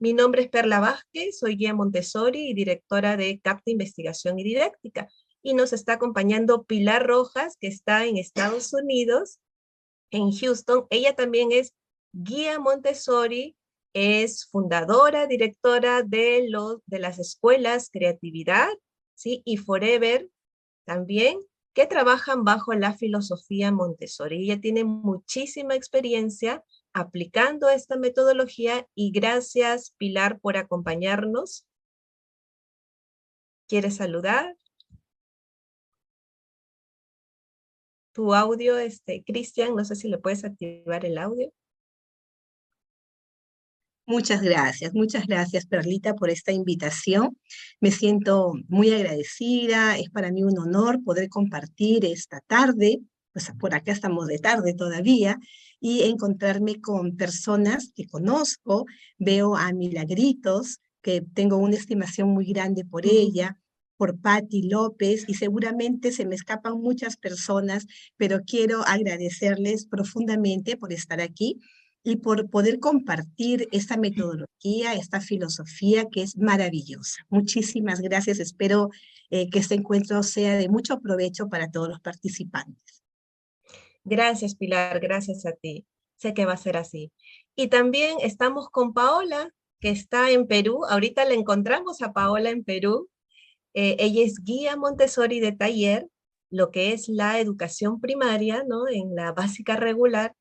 Mi nombre es Perla Vázquez, soy guía Montessori y directora de CAP de Investigación y Didáctica. Y nos está acompañando Pilar Rojas, que está en Estados Unidos, en Houston. Ella también es guía Montessori, es fundadora, directora de las escuelas Creatividad, ¿sí? Y Forever también, que trabajan bajo la filosofía Montessori. Ella tiene muchísima experiencia aplicando esta metodología y gracias, Pilar, por acompañarnos. ¿Quieres saludar? Tu audio, Cristian, no sé si le puedes activar el audio. Muchas gracias, Perlita, por esta invitación. Me siento muy agradecida, es para mí un honor poder compartir esta tarde, pues por acá estamos de tarde todavía, y encontrarme con personas que conozco. Veo a Milagritos, que tengo una estimación muy grande por ella, por Patti López, y seguramente se me escapan muchas personas, pero quiero agradecerles profundamente por estar aquí y por poder compartir esta metodología, esta filosofía que es maravillosa. Muchísimas gracias. Espero que este encuentro sea de mucho provecho para todos los participantes. Gracias, Pilar, gracias a ti. Sé que va a ser así. Y también estamos con Paola, que está en Perú. Ahorita la encontramos a Paola en Perú. Ella es guía Montessori de taller, lo que es la educación primaria, ¿no? En la básica regular.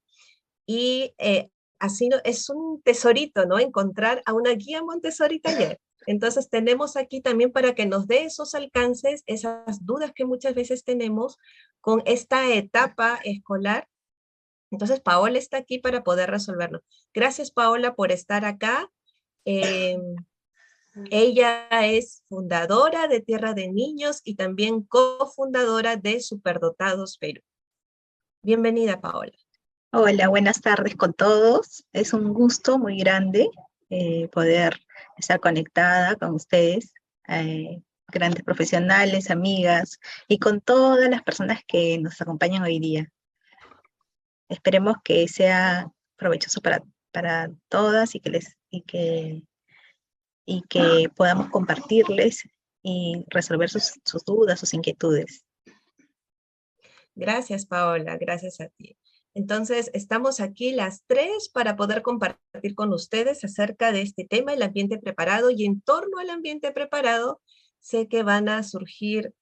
Y así es un tesorito, ¿no? Encontrar a una guía Montessori taller. Entonces tenemos aquí también para que nos dé esos alcances, esas dudas que muchas veces tenemos con esta etapa escolar. Entonces Paola está aquí para poder resolverlo. Gracias, Paola, por estar acá. Eh, Ella es fundadora de Tierra de Niños y también cofundadora de Superdotados Perú. Bienvenida, Paola. Hola, buenas tardes con todos. Es un gusto muy grande poder estar conectada con ustedes, grandes profesionales, amigas, y con todas las personas que nos acompañan hoy día. Esperemos que sea provechoso para todas y que podamos compartirles y resolver sus dudas, sus inquietudes. Gracias, Paola, gracias a ti. Entonces, estamos aquí las tres para poder compartir con ustedes acerca de este tema, el ambiente preparado, y en torno al ambiente preparado, sé que van a surgir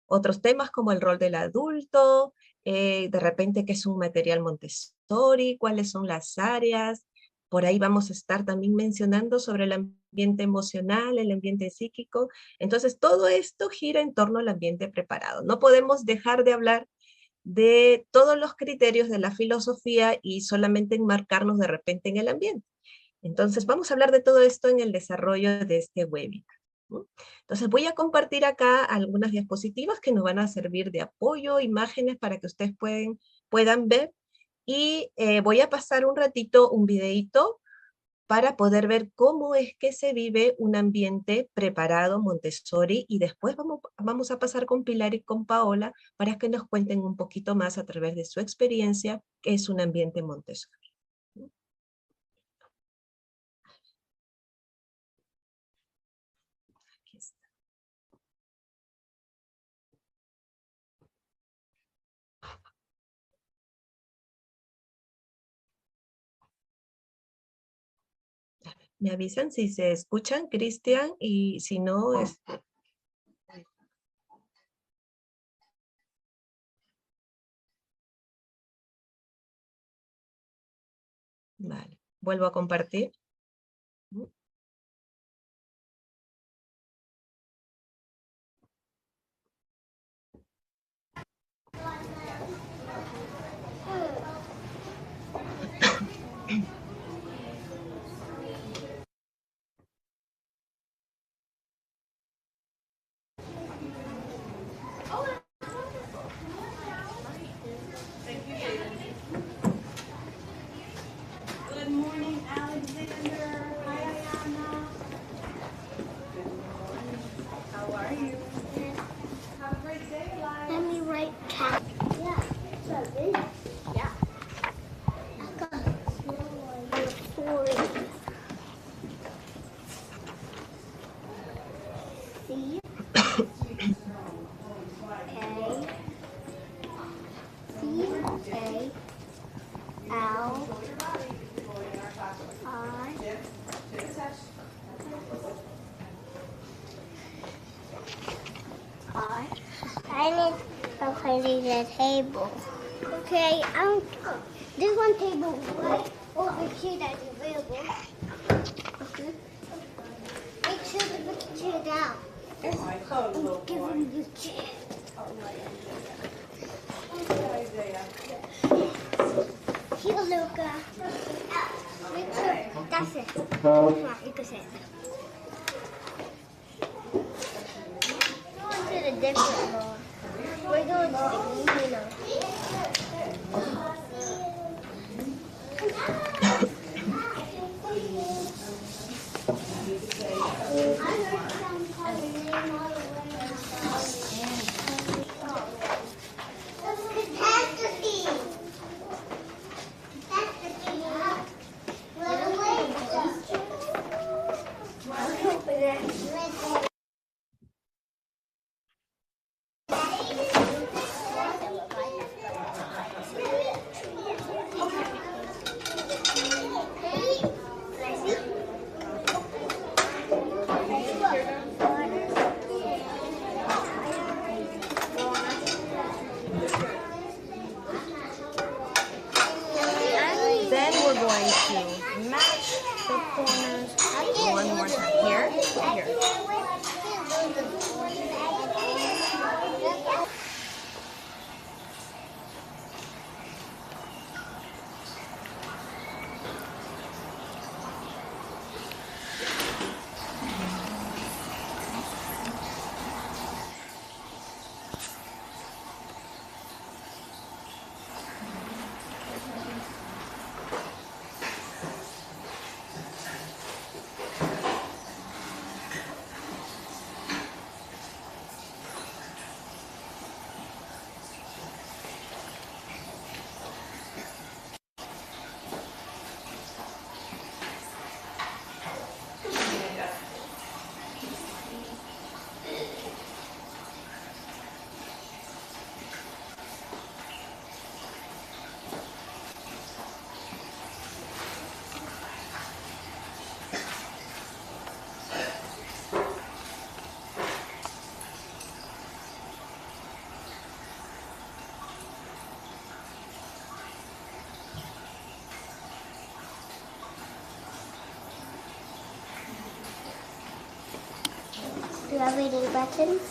otros temas como el rol del adulto, de repente qué es un material Montessori, cuáles son las áreas. Por ahí vamos a estar también mencionando sobre el ambiente emocional, el ambiente psíquico. Entonces, todo esto gira en torno al ambiente preparado. No podemos dejar de hablar de todos los criterios de la filosofía y solamente enmarcarnos de repente en el ambiente. Entonces, vamos a hablar de todo esto en el desarrollo de este webinar, ¿no? Entonces, voy a compartir acá algunas diapositivas que nos van a servir de apoyo, imágenes para que ustedes puedan ver. Y voy a pasar un ratito un videito para poder ver cómo es que se vive un ambiente preparado Montessori, y después vamos a pasar con Pilar y con Paola para que nos cuenten un poquito más a través de su experiencia qué es un ambiente Montessori. Aquí está. Me avisan si se escuchan, Cristian, y si no es... Vale, vuelvo a compartir. I need to clean the table. Okay, there's one table right over here that's available. Okay. Make sure to put the chair down. I'm giving you the chair. Here, Luca. Make sure that's it. You can say it. We're going to the different mode. We're going to the you know. Do you have any buttons?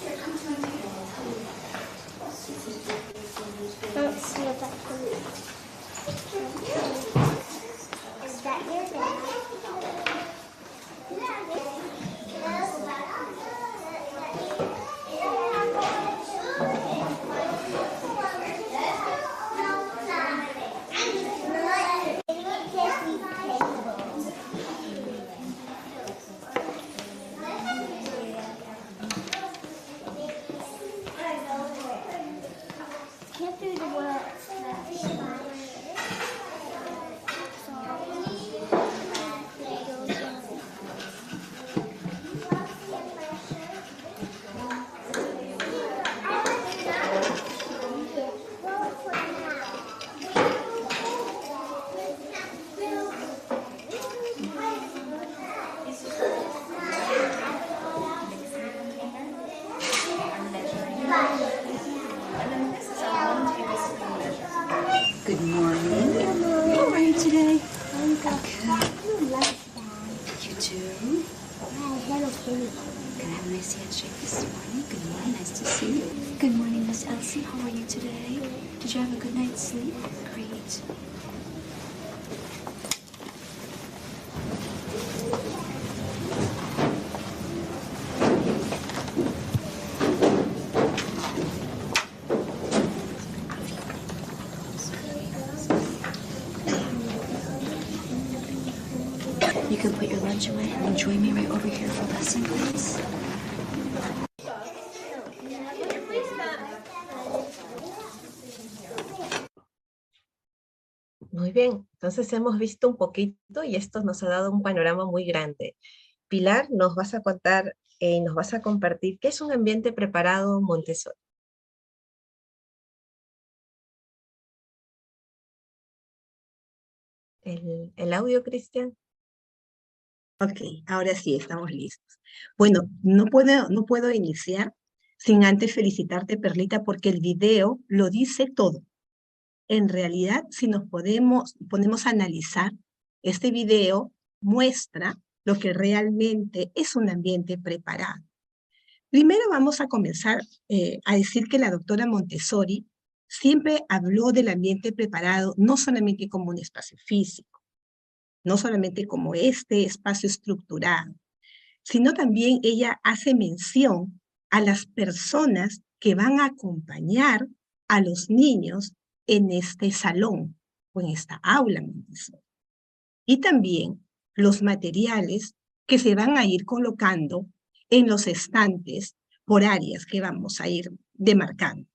Don't see a button. Is that your dad? Can't do the words. Good morning. How are you today? I'm good. You too? Can I have a nice handshake this morning? Good morning. Nice to see you. Good morning, Miss Elsie. How are you today? Did you have a good night's sleep? Great. You can put your lunch away and join me right over here for lesson, please. Muy bien, entonces hemos visto un poquito y esto nos ha dado un panorama muy grande. Pilar, nos vas a contar y nos vas a compartir qué es un ambiente preparado Montessori. ¿El audio, Cristian? Ok, ahora sí, estamos listos. Bueno, no puedo iniciar sin antes felicitarte, Perlita, porque el video lo dice todo. En realidad, si nos ponemos a analizar, este video muestra lo que realmente es un ambiente preparado. Primero vamos a comenzar a decir que la doctora Montessori siempre habló del ambiente preparado no solamente como un espacio físico, no solamente como este espacio estructurado, sino también ella hace mención a las personas que van a acompañar a los niños en este salón o en esta aula Montessori. Y también los materiales que se van a ir colocando en los estantes por áreas que vamos a ir demarcando.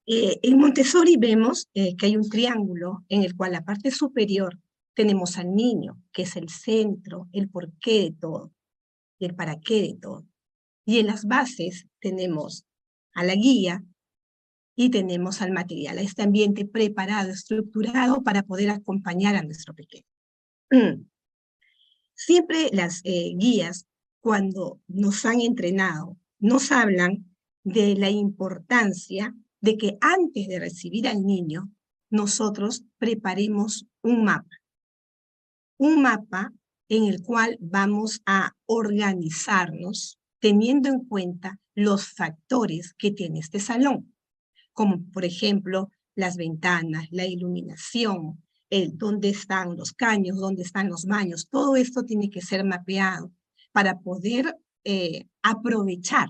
En Montessori vemos que hay un triángulo en el cual la parte superior tenemos al niño, que es el centro, el porqué de todo y el para qué de todo. Y en las bases tenemos a la guía y tenemos al material, a este ambiente preparado, estructurado para poder acompañar a nuestro pequeño. Siempre las guías, cuando nos han entrenado, nos hablan de la importancia de que antes de recibir al niño, nosotros preparemos un mapa en el cual vamos a organizarnos teniendo en cuenta los factores que tiene este salón, como por ejemplo las ventanas, la iluminación, dónde están los caños, dónde están los baños. Todo esto tiene que ser mapeado para poder aprovechar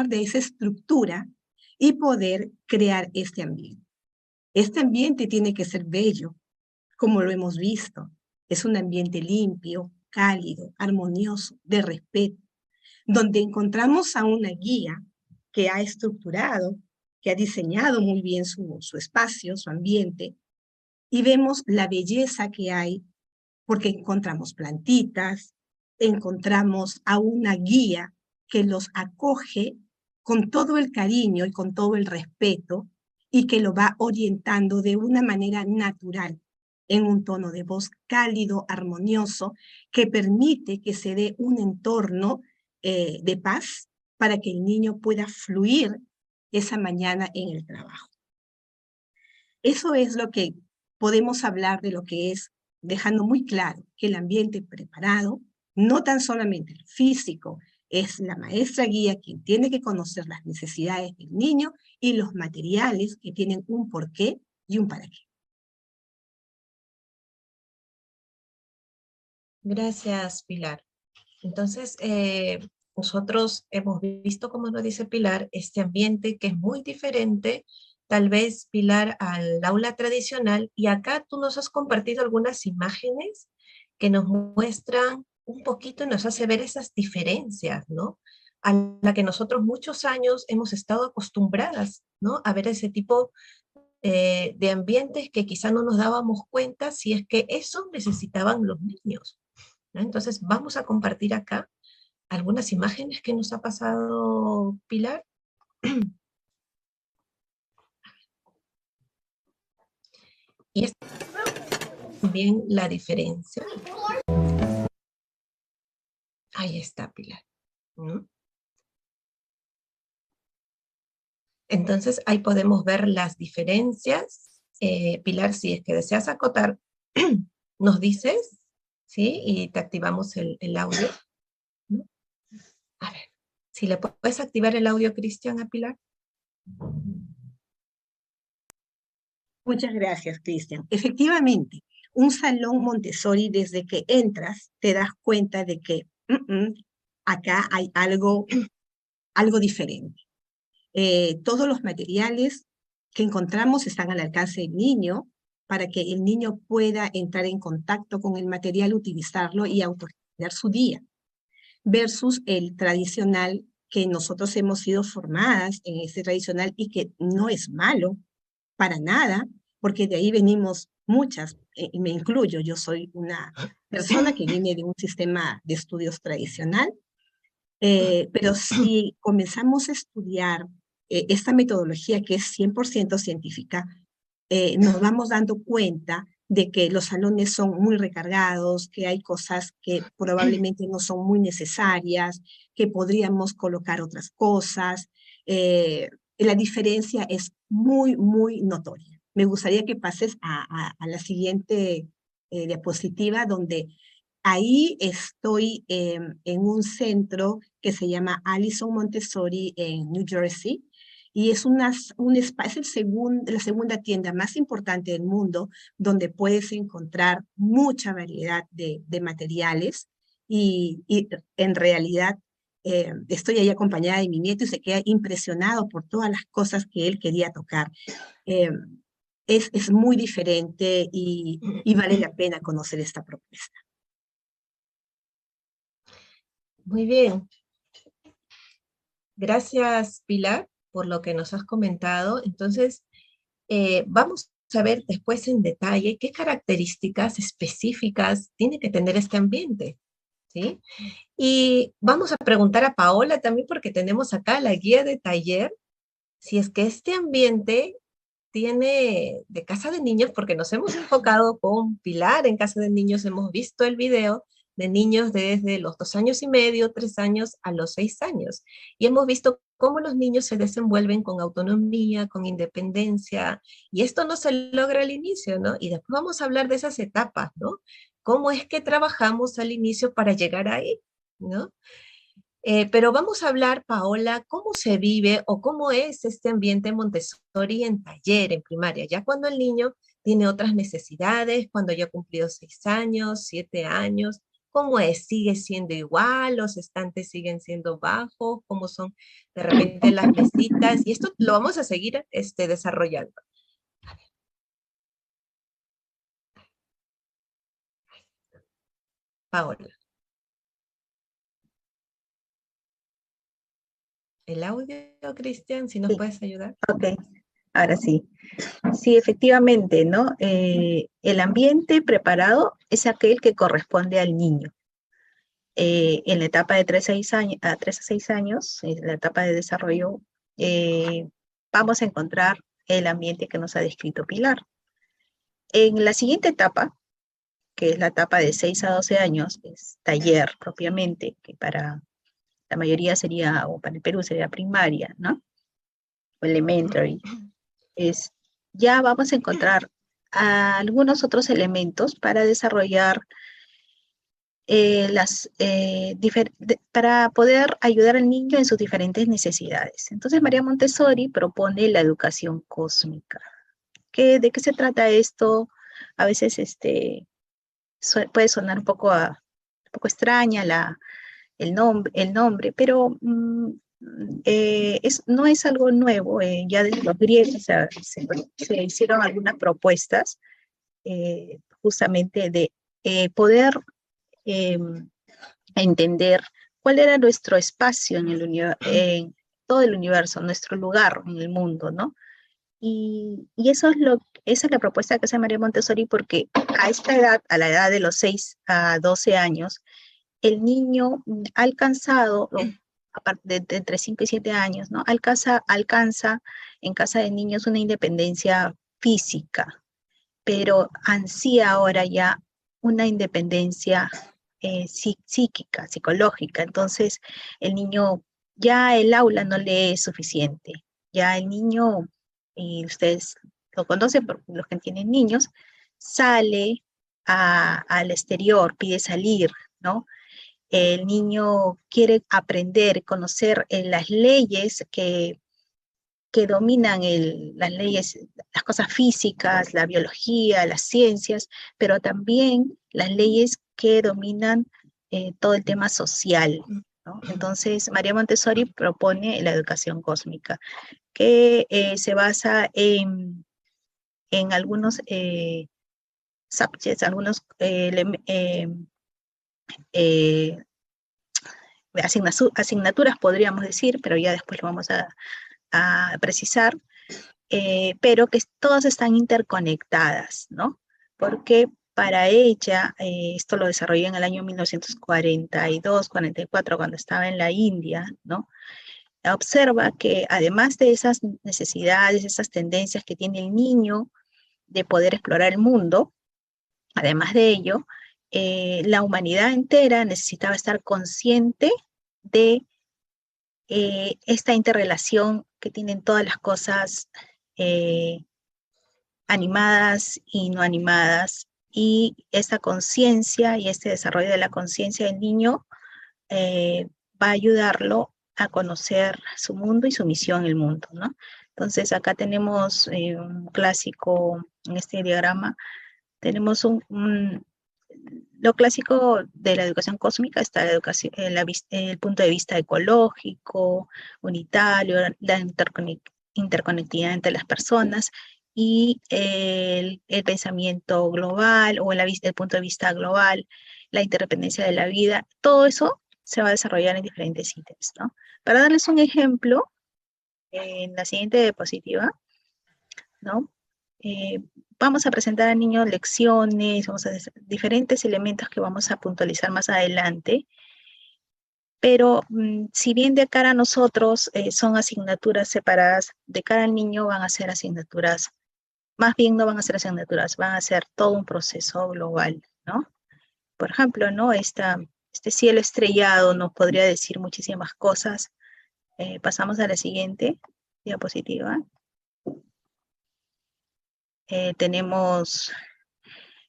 de esa estructura y poder crear este ambiente. Este ambiente tiene que ser bello, como lo hemos visto. Es un ambiente limpio, cálido, armonioso, de respeto, donde encontramos a una guía que ha estructurado, que ha diseñado muy bien su espacio, su ambiente, y vemos la belleza que hay, porque encontramos plantitas, encontramos a una guía que los acoge con todo el cariño y con todo el respeto, y que lo va orientando de una manera natural, en un tono de voz cálido, armonioso, que permite que se dé un entorno de paz para que el niño pueda fluir esa mañana en el trabajo. Eso es lo que podemos hablar de lo que es, dejando muy claro que el ambiente preparado, no tan solamente el físico, es la maestra guía quien tiene que conocer las necesidades del niño y los materiales que tienen un porqué y un para qué. Gracias, Pilar. Entonces, nosotros hemos visto, como nos dice Pilar, este ambiente que es muy diferente, tal vez, Pilar, al aula tradicional, y acá tú nos has compartido algunas imágenes que nos muestran un poquito y nos hace ver esas diferencias, ¿no? A la que nosotros muchos años hemos estado acostumbradas, ¿no? A ver ese tipo de ambientes que quizá no nos dábamos cuenta si es que eso necesitaban los niños, ¿no? Entonces vamos a compartir acá algunas imágenes que nos ha pasado Pilar. Y es también la diferencia. Ahí está, Pilar, ¿no? Entonces ahí podemos ver las diferencias. Pilar, si es que deseas acotar, nos dices, ¿sí? Y te activamos el audio, ¿no? A ver, si le puedes activar el audio, Cristian, a Pilar. Muchas gracias, Cristian. Efectivamente, un salón Montessori, desde que entras, te das cuenta de que acá hay algo diferente. Todos los materiales que encontramos están al alcance del niño para que el niño pueda entrar en contacto con el material, utilizarlo y autogestionar su día, versus el tradicional que nosotros hemos sido formadas en ese tradicional y que no es malo para nada, porque de ahí venimos muchas, y me incluyo, yo soy una persona que viene de un sistema de estudios tradicional, pero si comenzamos a estudiar esta metodología que es 100% científica, nos vamos dando cuenta de que los salones son muy recargados, que hay cosas que probablemente no son muy necesarias, que podríamos colocar otras cosas. La diferencia es muy, muy notoria. Me gustaría que pases a la siguiente diapositiva, donde ahí estoy en un centro que se llama Allison Montessori en New Jersey, y es, la segunda tienda más importante del mundo donde puedes encontrar mucha variedad de materiales, y en realidad estoy ahí acompañada de mi nieto y se queda impresionado por todas las cosas que él quería tocar. Eh, es muy diferente y vale la pena conocer esta propuesta. Muy bien. Gracias, Pilar, por lo que nos has comentado. Entonces, vamos a ver después en detalle qué características específicas tiene que tener este ambiente, ¿sí? Y vamos a preguntar a Paola también, porque tenemos acá la guía de taller, si es que este ambiente tiene de casa de niños, porque nos hemos enfocado con Pilar en casa de niños, hemos visto el video de niños desde los 2 años y medio, 3 años a los 6 años, y hemos visto cómo los niños se desenvuelven con autonomía, con independencia, y esto no se logra al inicio, ¿no? Y después vamos a hablar de esas etapas, ¿no? ¿Cómo es que trabajamos al inicio para llegar ahí, ¿no? Pero vamos a hablar, Paola, cómo se vive o cómo es este ambiente Montessori en taller, en primaria, ya cuando el niño tiene otras necesidades, cuando ya ha cumplido 6 años, 7 años, ¿cómo es? ¿Sigue siendo igual? ¿Los estantes siguen siendo bajos? ¿Cómo son de repente las mesitas? Y esto lo vamos a seguir desarrollando. Paola. El audio, Cristian, si nos Sí, puedes ayudar. ok, ahora sí. Sí, efectivamente, ¿no? El ambiente preparado es aquel que corresponde al niño. En la etapa de 3 a 6 años, en la etapa de desarrollo, vamos a encontrar el ambiente que nos ha descrito Pilar. En la siguiente etapa, que es la etapa de 6 a 12 años, es taller propiamente, que para la mayoría sería, o para el Perú sería primaria, ¿no? O elementary. Ya vamos a encontrar algunos otros elementos para desarrollar para poder ayudar al niño en sus diferentes necesidades. Entonces, María Montessori propone la educación cósmica. ¿De qué se trata esto? A veces puede sonar un poco extraña el nombre, pero no es algo nuevo. Ya desde los griegos se hicieron algunas propuestas justamente de poder entender cuál era nuestro espacio en todo el universo, nuestro lugar en el mundo, ¿no? Y esa es la propuesta que hace María Montessori, porque a esta edad, a la edad de los 6 a 12 años, el niño ha alcanzado, aparte de entre 5 y 7 años, ¿no? Alcanza en casa de niños una independencia física, pero ansía ahora ya una independencia psíquica, psicológica. Entonces, el niño, ya el aula no le es suficiente. Ya el niño, y ustedes lo conocen por los que tienen niños, sale al exterior, pide salir, ¿no? El niño quiere aprender, conocer las leyes que dominan las cosas físicas, la biología, las ciencias, pero también las leyes que dominan todo el tema social, ¿no? Entonces, María Montessori propone la educación cósmica, que se basa en algunos subjects, algunos asignaturas, podríamos decir, pero ya después lo vamos a precisar, pero que todas están interconectadas, ¿no? Porque para ella, esto lo desarrolló en el año 1942, 44, cuando estaba en la India, ¿no? Observa que además de esas necesidades, esas tendencias que tiene el niño de poder explorar el mundo, Además de ello, la humanidad entera necesitaba estar consciente de esta interrelación que tienen todas las cosas animadas y no animadas, y esta conciencia y este desarrollo de la conciencia del niño va a ayudarlo a conocer su mundo y su misión en el mundo, ¿no? Entonces acá tenemos un clásico en este diagrama, tenemos lo clásico de la educación cósmica está la educación, el punto de vista ecológico, unitario, la interconectividad entre las personas y el pensamiento global o el punto de vista global, la interdependencia de la vida. Todo eso se va a desarrollar en diferentes ítems, ¿no? Para darles un ejemplo, en la siguiente diapositiva, ¿no? Vamos a presentar al niño lecciones, vamos a diferentes elementos que vamos a puntualizar más adelante, pero si bien de cara a nosotros son asignaturas separadas, de cara al niño van a ser asignaturas, más bien no van a ser asignaturas, van a ser todo un proceso global, ¿no? Por ejemplo, ¿no? Este cielo estrellado nos podría decir muchísimas cosas. Pasamos a la siguiente diapositiva. Tenemos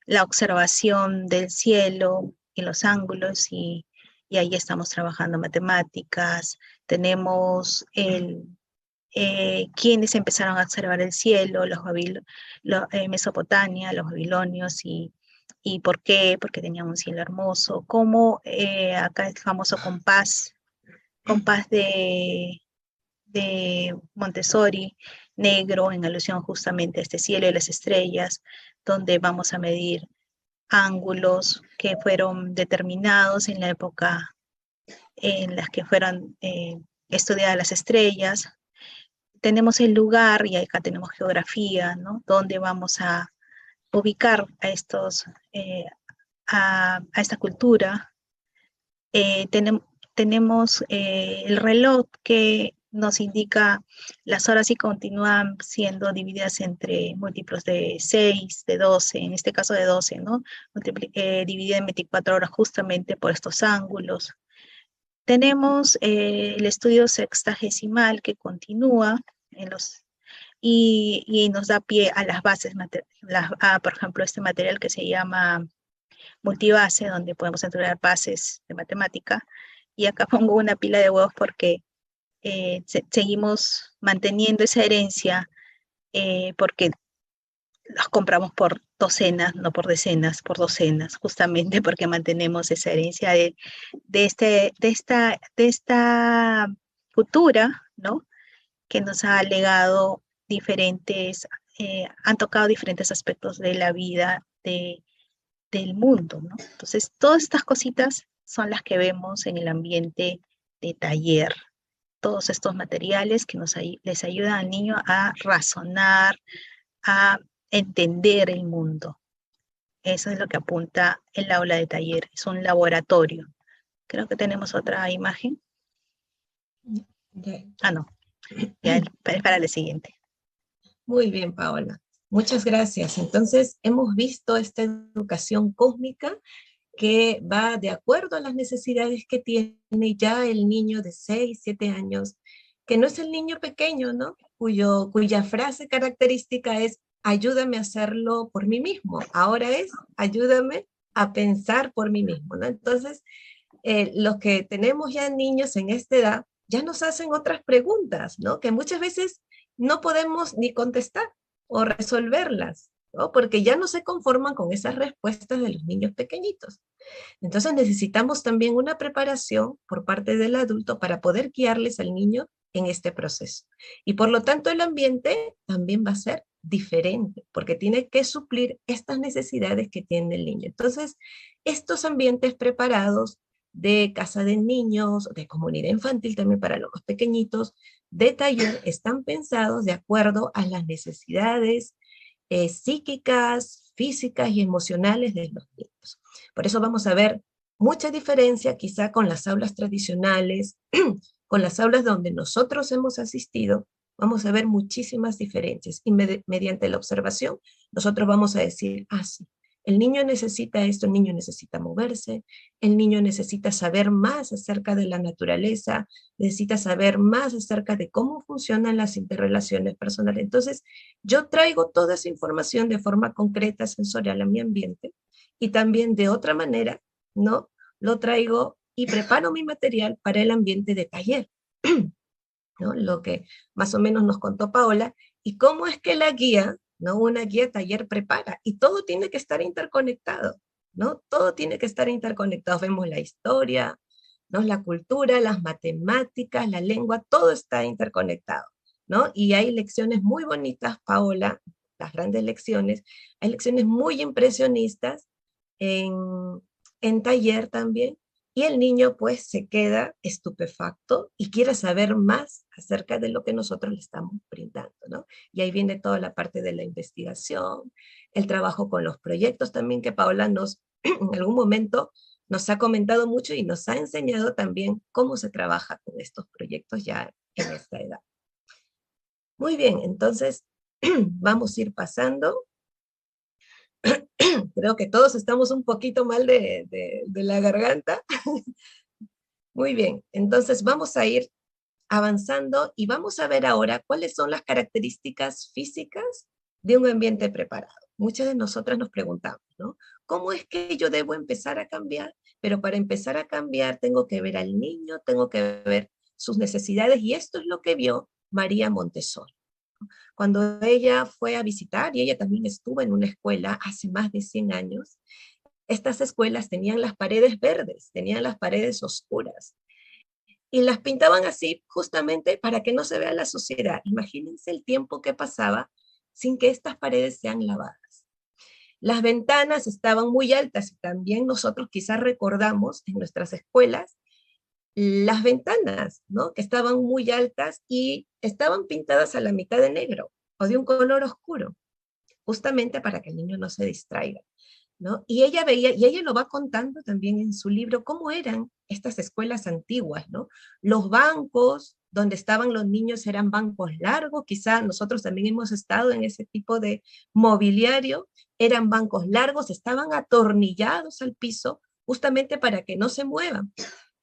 la observación del cielo y los ángulos y ahí estamos trabajando matemáticas. Tenemos quienes empezaron a observar el cielo, Mesopotamia, los babilonios y por qué, porque tenían un cielo hermoso. Como acá el famoso compás de Montessori, negro, en alusión justamente a este cielo y las estrellas, donde vamos a medir ángulos que fueron determinados en la época en las que fueron estudiadas las estrellas. Tenemos el lugar, y acá tenemos geografía, ¿no? Donde vamos a ubicar a esta cultura. Tenemos el reloj que nos indica las horas y continúan siendo divididas entre múltiplos de 6, de 12, en este caso de 12, ¿no? Dividida en 24 horas justamente por estos ángulos. Tenemos el estudio sexagesimal que continúa y nos da pie a las bases, por ejemplo, este material que se llama multibase, donde podemos entregar bases de matemática. Y acá pongo una pila de huevos porque seguimos manteniendo esa herencia porque los compramos por docenas, no por decenas, por docenas, justamente porque mantenemos esa herencia de esta cultura, ¿no? Que nos ha legado han tocado diferentes aspectos de la vida del mundo, ¿no? Entonces, todas estas cositas son las que vemos en el ambiente de taller. Todos estos materiales que les ayudan al niño a razonar, a entender el mundo. Eso es lo que apunta el aula de taller. Es un laboratorio. Creo que tenemos otra imagen. Ah, no. Ya, es para la siguiente. Muy bien, Paola. Muchas gracias. Entonces, hemos visto esta educación cósmica que va de acuerdo a las necesidades que tiene ya el niño de 6, 7 años, que no es el niño pequeño, ¿no? Cuya frase característica es, ayúdame a hacerlo por mí mismo. Ahora es, ayúdame a pensar por mí mismo, ¿no? Entonces, los que tenemos ya niños en esta edad, ya nos hacen otras preguntas, ¿no? Que muchas veces no podemos ni contestar o resolverlas, ¿no? Porque ya no se conforman con esas respuestas de los niños pequeñitos. Entonces necesitamos también una preparación por parte del adulto para poder guiarles al niño en este proceso. Y por lo tanto el ambiente también va a ser diferente, porque tiene que suplir estas necesidades que tiene el niño. Entonces, estos ambientes preparados de casa de niños, de comunidad infantil también para los más pequeñitos, de taller, están pensados de acuerdo a las necesidades psíquicas, físicas y emocionales de los niños. Por eso vamos a ver mucha diferencia quizá con las aulas tradicionales, con las aulas donde nosotros hemos asistido, vamos a ver muchísimas diferencias. Y mediante la observación, nosotros vamos a decir, ah, sí, El niño necesita esto, el niño necesita moverse, el niño necesita saber más acerca de la naturaleza, necesita saber más acerca de cómo funcionan las interrelaciones personales. Entonces, yo traigo toda esa información de forma concreta, sensorial a mi ambiente, y también de otra manera, ¿no? Lo traigo y preparo mi material para el ambiente de taller, ¿no? Lo que más o menos nos contó Paola, y cómo es que la guía, ¿no? Una guía taller prepara, y todo tiene que estar interconectado, ¿no? Todo tiene que estar interconectado. Vemos la historia, ¿no? La cultura, las matemáticas, la lengua, todo está interconectado, ¿no? Y hay lecciones muy bonitas, Paola, las grandes lecciones, hay lecciones muy impresionistas en, en taller también, y el niño pues se queda estupefacto y quiere saber más acerca de lo que nosotros le estamos brindando, ¿no? Y ahí viene toda la parte de la investigación, el trabajo con los proyectos también que Paola nos, en algún momento, nos ha comentado mucho y nos ha enseñado también cómo se trabaja con estos proyectos ya en esta edad. Muy bien, entonces vamos a ir pasando. Creo que todos estamos un poquito mal de la garganta. Muy bien, entonces vamos a ir avanzando y vamos a ver ahora cuáles son las características físicas de un ambiente preparado. Muchas de nosotras nos preguntamos, ¿no? ¿Cómo es que yo debo empezar a cambiar? Pero para empezar a cambiar tengo que ver al niño, tengo que ver sus necesidades, y esto es lo que vio María Montessori. Cuando ella fue a visitar, y ella también estuvo en una escuela hace más de 100 años, estas escuelas tenían las paredes verdes, tenían las paredes oscuras, y las pintaban así justamente para que no se vea la suciedad. Imagínense el tiempo que pasaba sin que estas paredes sean lavadas. Las ventanas estaban muy altas, y también nosotros quizás recordamos en nuestras escuelas las ventanas, ¿no? Que estaban muy altas y estaban pintadas a la mitad de negro o de un color oscuro, justamente para que el niño no se distraiga, ¿no? Y ella veía, y ella lo va contando también en su libro, cómo eran estas escuelas antiguas, ¿no? Los bancos donde estaban los niños eran bancos largos, quizá nosotros también hemos estado en ese tipo de mobiliario, eran bancos largos, estaban atornillados al piso justamente para que no se muevan.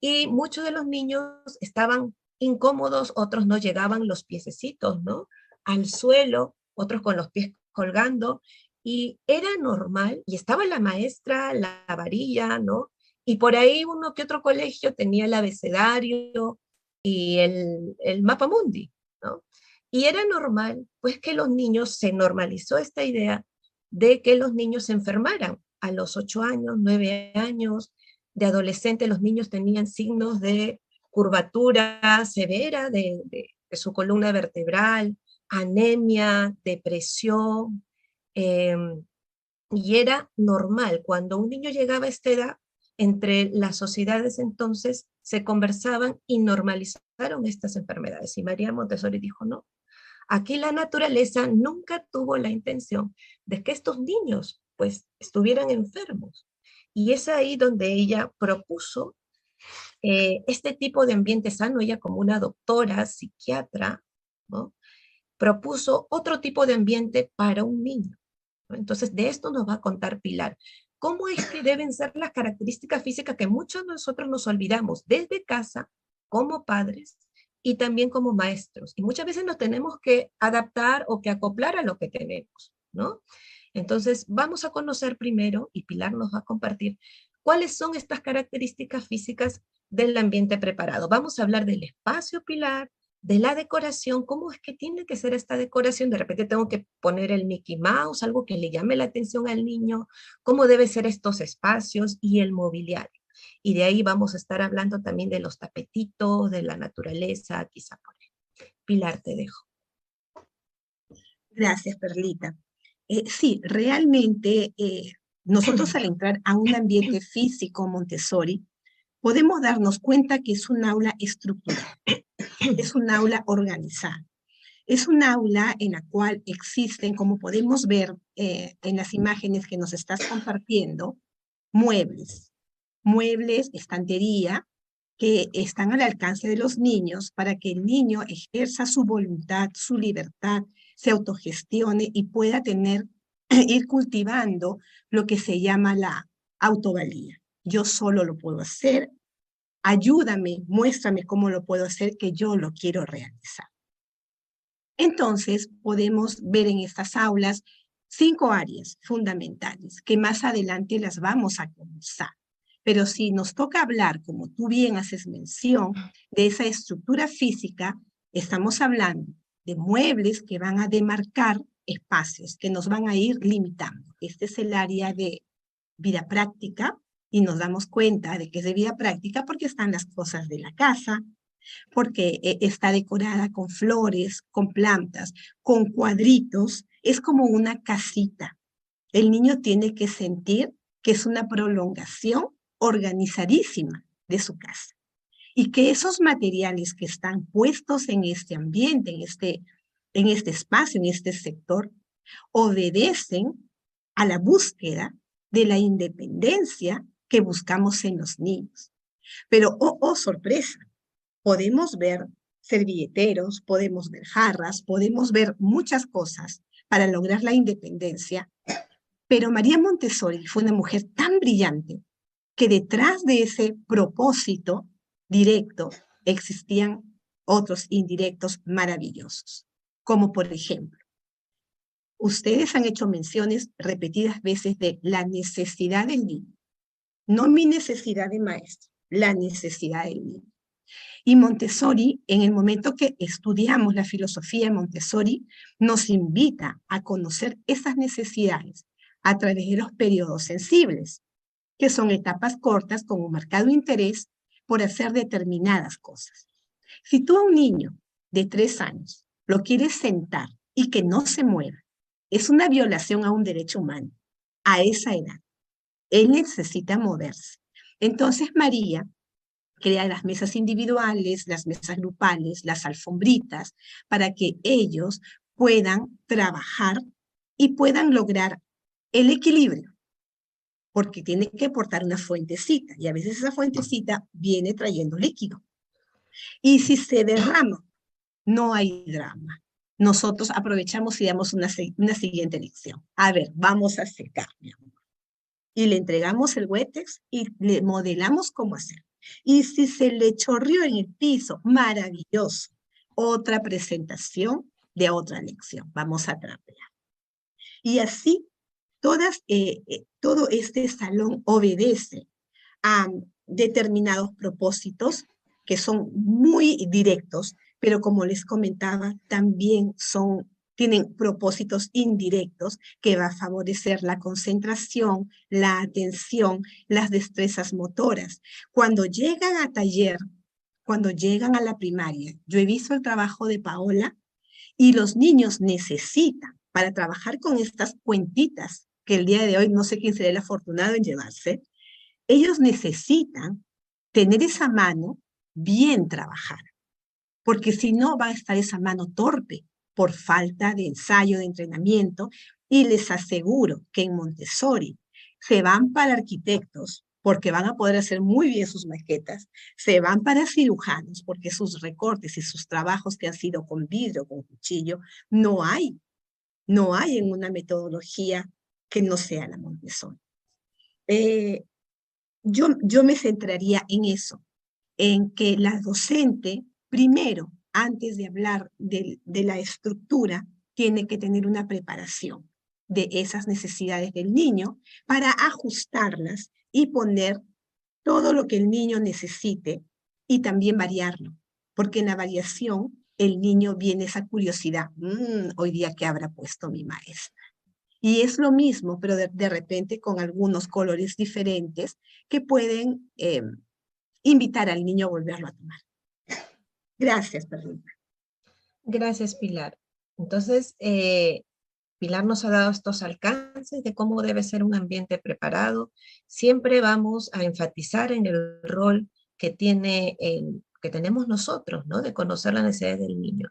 Y muchos de los niños estaban incómodos, otros no llegaban los piececitos, ¿no? Al suelo, otros con los pies colgando, y era normal, y estaba la maestra, la varilla, ¿no? Y por ahí uno que otro colegio tenía el abecedario y el mapa mundi, ¿no? Y era normal, pues que los niños, se normalizó esta idea de que los niños se enfermaran a los 8 años, 9 años, de adolescente los niños tenían signos de curvatura severa de su columna vertebral, anemia, depresión, eh, y era normal. Cuando un niño llegaba a esta edad, entre las sociedades entonces se conversaban y normalizaron estas enfermedades. Y María Montessori dijo, no, aquí la naturaleza nunca tuvo la intención de que estos niños pues estuvieran enfermos. Y es ahí donde ella propuso este tipo de ambiente sano. Ella, como una doctora, psiquiatra, ¿no? Propuso otro tipo de ambiente para un niño, ¿no? Entonces, de esto nos va a contar Pilar. ¿Cómo es que deben ser las características físicas que muchos de nosotros nos olvidamos desde casa, como padres y también como maestros? Y muchas veces nos tenemos que adaptar o que acoplar a lo que tenemos, ¿no? Entonces, vamos a conocer primero, y Pilar nos va a compartir, cuáles son estas características físicas del ambiente preparado. Vamos a hablar del espacio, Pilar, de la decoración, cómo es que tiene que ser esta decoración. De repente tengo que poner el Mickey Mouse, algo que le llame la atención al niño, cómo deben ser estos espacios y el mobiliario. Y de ahí vamos a estar hablando también de los tapetitos, de la naturaleza, quizá por ahí. Pilar, te dejo. Gracias, Perlita. Sí, realmente nosotros al entrar a un ambiente físico Montessori, podemos darnos cuenta que es un aula estructurada, es un aula organizada, es un aula en la cual existen, como podemos ver en las imágenes que nos estás compartiendo, muebles, estantería, que están al alcance de los niños para que el niño ejerza su voluntad, su libertad, se autogestione y pueda tener ir cultivando lo que se llama la autovalía. Yo solo lo puedo hacer, ayúdame, muéstrame cómo lo puedo hacer, que yo lo quiero realizar. Entonces, podemos ver en estas aulas 5 áreas fundamentales que más adelante las vamos a conversar. Pero si nos toca hablar, como tú bien haces mención, de esa estructura física, estamos hablando de muebles que van a demarcar espacios, que nos van a ir limitando. Este es el área de vida práctica y nos damos cuenta de que es de vida práctica porque están las cosas de la casa, porque está decorada con flores, con plantas, con cuadritos. Es como una casita. El niño tiene que sentir que es una prolongación organizadísima de su casa. Y que esos materiales que están puestos en este ambiente, en este espacio, en este sector, obedecen a la búsqueda de la independencia que buscamos en los niños. Pero, oh sorpresa, podemos ver servilleteros, podemos ver jarras, podemos ver muchas cosas para lograr la independencia, pero María Montessori fue una mujer tan brillante que detrás de ese propósito directo existían otros indirectos maravillosos, como por ejemplo, ustedes han hecho menciones repetidas veces de la necesidad del niño, no mi necesidad de maestro, la necesidad del niño. Y Montessori, en el momento que estudiamos la filosofía de Montessori, nos invita a conocer esas necesidades a través de los periodos sensibles, que son etapas cortas con un marcado interés por hacer determinadas cosas. Si tú a un niño de 3 años lo quieres sentar y que no se mueva, es una violación a un derecho humano a esa edad. Él necesita moverse. Entonces María crea las mesas individuales, las mesas grupales, las alfombritas, para que ellos puedan trabajar y puedan lograr el equilibrio, porque tiene que portar una fuentecita, y a veces esa fuentecita viene trayendo líquido. Y si se derrama, no hay drama. Nosotros aprovechamos y damos una siguiente lección. A ver, vamos a secar, mi amor. Y le entregamos el Wet-Tex y le modelamos cómo hacer. Y si se le chorrió en el piso, maravilloso. Otra presentación de otra lección. Vamos a trapear. Y así, todo este salón obedece a determinados propósitos que son muy directos, pero como les comentaba, también tienen propósitos indirectos que va a favorecer la concentración, la atención, las destrezas motoras. Cuando llegan a taller, cuando llegan a la primaria, yo he visto el trabajo de Paola y los niños necesitan, para trabajar con estas cuentitas, que el día de hoy no sé quién será el afortunado en llevarse, ellos necesitan tener esa mano bien trabajada, porque si no va a estar esa mano torpe por falta de ensayo, de entrenamiento, y les aseguro que en Montessori se van para arquitectos porque van a poder hacer muy bien sus maquetas, se van para cirujanos porque sus recortes y sus trabajos que han sido con vidrio, con cuchillo, no hay en una metodología que no sea la Montessori. Yo me centraría en eso, en que la docente, primero, antes de hablar de la estructura, tiene que tener una preparación de esas necesidades del niño para ajustarlas y poner todo lo que el niño necesite y también variarlo, porque en la variación el niño viene esa curiosidad, hoy día ¿qué habrá puesto mi maestra? Y es lo mismo, pero de repente con algunos colores diferentes que pueden invitar al niño a volverlo a tomar. Gracias, Perlita. Gracias, Pilar. Entonces, Pilar nos ha dado estos alcances de cómo debe ser un ambiente preparado. Siempre vamos a enfatizar en el rol que tenemos nosotros, ¿no? De conocer las necesidades del niño.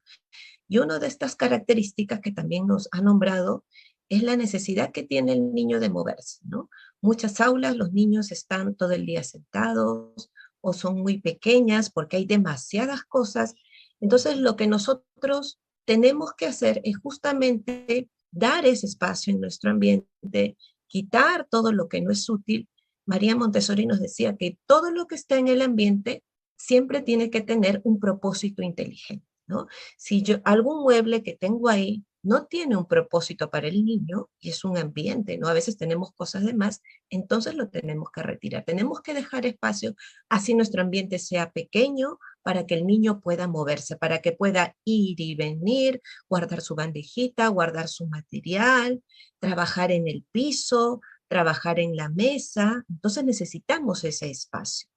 Y una de estas características que también nos ha nombrado es la necesidad que tiene el niño de moverse, ¿no? Muchas aulas los niños están todo el día sentados o son muy pequeñas porque hay demasiadas cosas. Entonces, lo que nosotros tenemos que hacer es justamente dar ese espacio en nuestro ambiente, quitar todo lo que no es útil. María Montessori nos decía que todo lo que está en el ambiente siempre tiene que tener un propósito inteligente, ¿no? Si yo, algún mueble que tengo ahí no tiene un propósito para el niño, y es un ambiente, ¿no? A veces tenemos cosas de más, entonces lo tenemos que retirar. Tenemos que dejar espacio, así nuestro ambiente sea pequeño, para que el niño pueda moverse, para que pueda ir y venir, guardar su bandejita, guardar su material, trabajar en el piso, trabajar en la mesa. Entonces necesitamos ese espacio.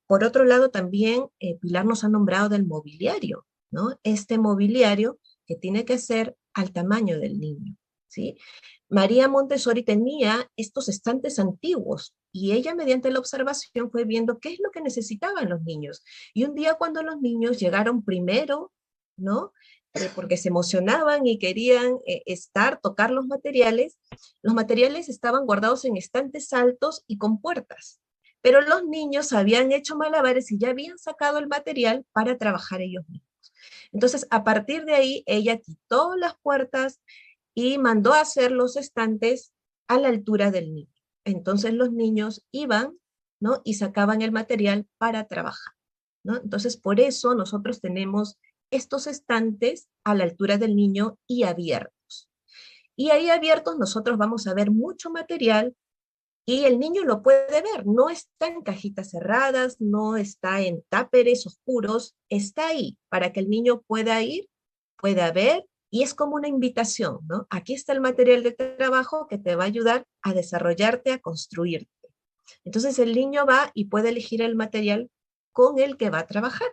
Por otro lado, también Pilar nos ha nombrado del mobiliario, ¿no? Este mobiliario que tiene que ser al tamaño del niño, ¿sí? María Montessori tenía estos estantes antiguos y ella mediante la observación fue viendo qué es lo que necesitaban los niños. Y un día cuando los niños llegaron primero, ¿no? Porque se emocionaban y querían tocar los materiales estaban guardados en estantes altos y con puertas. Pero los niños habían hecho malabares y ya habían sacado el material para trabajar ellos mismos. Entonces, a partir de ahí, ella quitó las puertas y mandó a hacer los estantes a la altura del niño. Entonces los niños iban, ¿no? Y sacaban el material para trabajar, ¿no? Entonces, por eso nosotros tenemos estos estantes a la altura del niño y abiertos. Y ahí abiertos nosotros vamos a ver mucho material y el niño lo puede ver, no está en cajitas cerradas, no está en táperes oscuros, está ahí para que el niño pueda ir, pueda ver, y es como una invitación, ¿no? Aquí está el material de trabajo que te va a ayudar a desarrollarte, a construirte. Entonces el niño va y puede elegir el material con el que va a trabajar,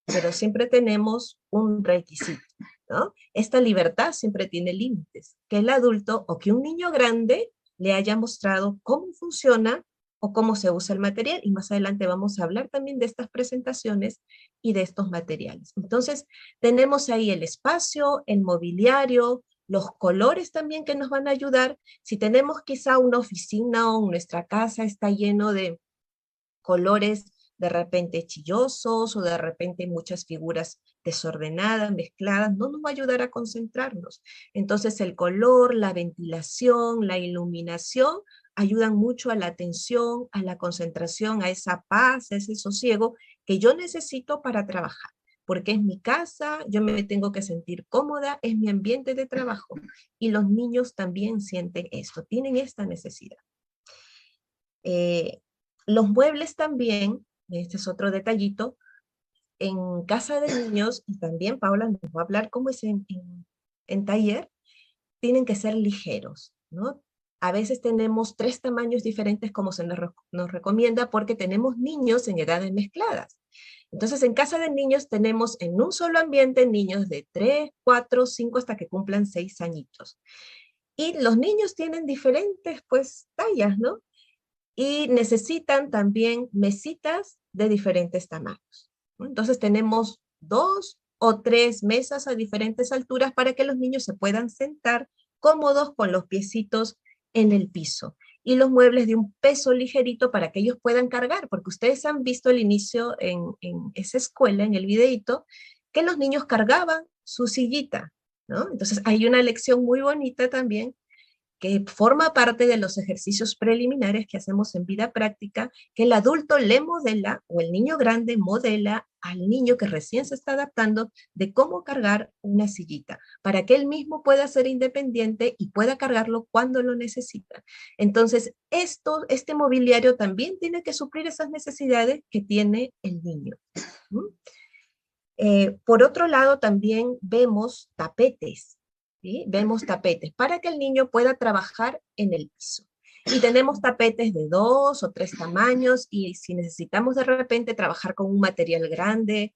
pero siempre tenemos un requisito, ¿no? Esta libertad siempre tiene límites, que el adulto o que un niño grande le haya mostrado cómo funciona o cómo se usa el material, y más adelante vamos a hablar también de estas presentaciones y de estos materiales. Entonces, tenemos ahí el espacio, el mobiliario, los colores también que nos van a ayudar. Si tenemos quizá una oficina o nuestra casa está lleno de colores de repente chillosos o de repente muchas figuras desordenadas, mezcladas, no nos va a ayudar a concentrarnos. Entonces el color, la ventilación, la iluminación ayudan mucho a la atención, a la concentración, a esa paz, a ese sosiego que yo necesito para trabajar. Porque es mi casa, yo me tengo que sentir cómoda, es mi ambiente de trabajo. Y los niños también sienten esto, tienen esta necesidad. Los muebles también, este es otro detallito, en casa de niños, y también Paula nos va a hablar cómo es en taller, tienen que ser ligeros, ¿no? A veces tenemos 3 tamaños diferentes como se nos recomienda porque tenemos niños en edades mezcladas. Entonces en casa de niños tenemos en un solo ambiente niños de 3, 4, 5 hasta que cumplan 6 añitos. Y los niños tienen diferentes pues tallas, ¿no? Y necesitan también mesitas de diferentes tamaños, ¿no? Entonces tenemos 2 o 3 mesas a diferentes alturas para que los niños se puedan sentar cómodos con los piecitos en el piso. Y los muebles de un peso ligerito para que ellos puedan cargar, porque ustedes han visto el inicio en esa escuela, en el videíto, que los niños cargaban su sillita, ¿no? Entonces hay una lección muy bonita también que forma parte de los ejercicios preliminares que hacemos en vida práctica, que el adulto le modela, o el niño grande modela al niño que recién se está adaptando de cómo cargar una sillita, para que él mismo pueda ser independiente y pueda cargarlo cuando lo necesita. Entonces, este mobiliario también tiene que suplir esas necesidades que tiene el niño. Por otro lado, también vemos tapetes. ¿Sí? Vemos tapetes para que el niño pueda trabajar en el piso. Y tenemos tapetes de 2 o 3 tamaños, y si necesitamos de repente trabajar con un material grande,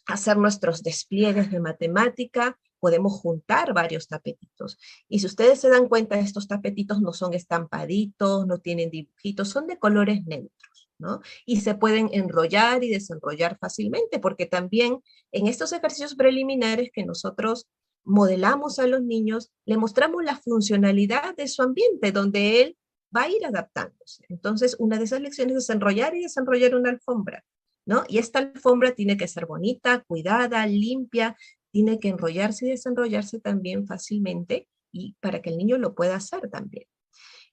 hacer nuestros despliegues de matemática, podemos juntar varios tapetitos. Y si ustedes se dan cuenta, estos tapetitos no son estampaditos, no tienen dibujitos, son de colores neutros, ¿no? Y se pueden enrollar y desenrollar fácilmente, porque también en estos ejercicios preliminares que nosotros modelamos a los niños, le mostramos la funcionalidad de su ambiente, donde él va a ir adaptándose. Entonces, una de esas lecciones es enrollar y desenrollar una alfombra, ¿no? Y esta alfombra tiene que ser bonita, cuidada, limpia, tiene que enrollarse y desenrollarse también fácilmente y para que el niño lo pueda hacer también.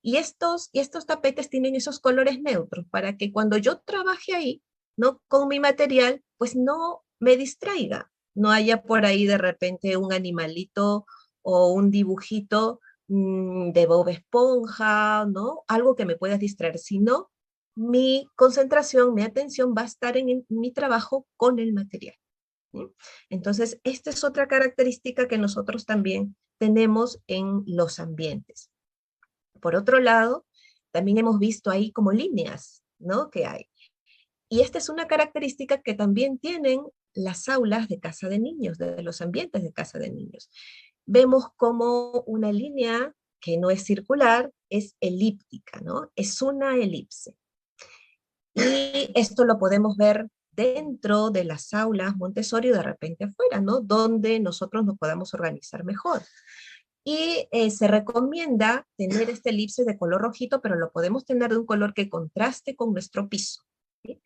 Y estos tapetes tienen esos colores neutros para que cuando yo trabaje ahí, ¿no? Con mi material, pues no me distraiga. No haya por ahí de repente un animalito o un dibujito de Bob Esponja, ¿no? Algo que me pueda distraer, sino mi concentración, mi atención va a estar en mi trabajo con el material. ¿Sí? Entonces, esta es otra característica que nosotros también tenemos en los ambientes. Por otro lado, también hemos visto ahí como líneas, ¿no? Que hay. Y esta es una característica que también tienen las aulas de casa de niños, de los ambientes de casa de niños. Vemos como una línea que no es circular, es elíptica, ¿no? Es una elipse. Y esto lo podemos ver dentro de las aulas Montessori, de repente afuera, ¿no? Donde nosotros nos podamos organizar mejor. Y se recomienda tener este elipse de color rojito, pero lo podemos tener de un color que contraste con nuestro piso. ¿Sí?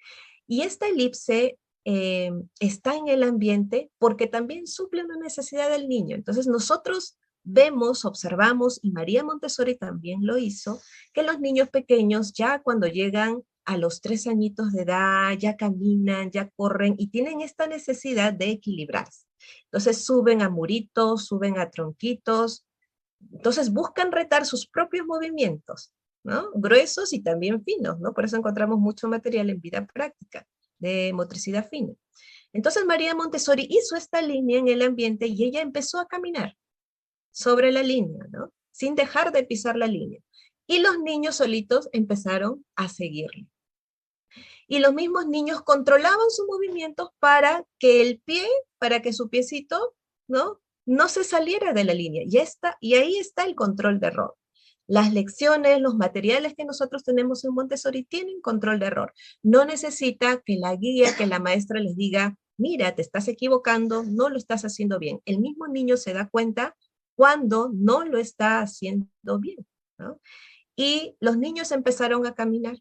Y esta elipse está en el ambiente porque también suple una necesidad del niño. Entonces nosotros vemos, observamos, y María Montessori también lo hizo, que los niños pequeños ya cuando llegan a los 3 añitos de edad, ya caminan, ya corren y tienen esta necesidad de equilibrarse. Entonces suben a muritos, suben a tronquitos, entonces buscan retar sus propios movimientos, ¿no? Gruesos y también finos, ¿no? Por eso encontramos mucho material en vida práctica de motricidad fina. Entonces María Montessori hizo esta línea en el ambiente y ella empezó a caminar sobre la línea, ¿no? Sin dejar de pisar la línea. Y los niños solitos empezaron a seguirle. Y los mismos niños controlaban sus movimientos para que el pie, para que su piecito, ¿no? No se saliera de la línea. Y ahí está el control de error. Las lecciones, los materiales que nosotros tenemos en Montessori tienen control de error. No necesita que la guía, que la maestra les diga, mira, te estás equivocando, no lo estás haciendo bien. El mismo niño se da cuenta cuando no lo está haciendo bien, ¿no? Y los niños empezaron a caminar.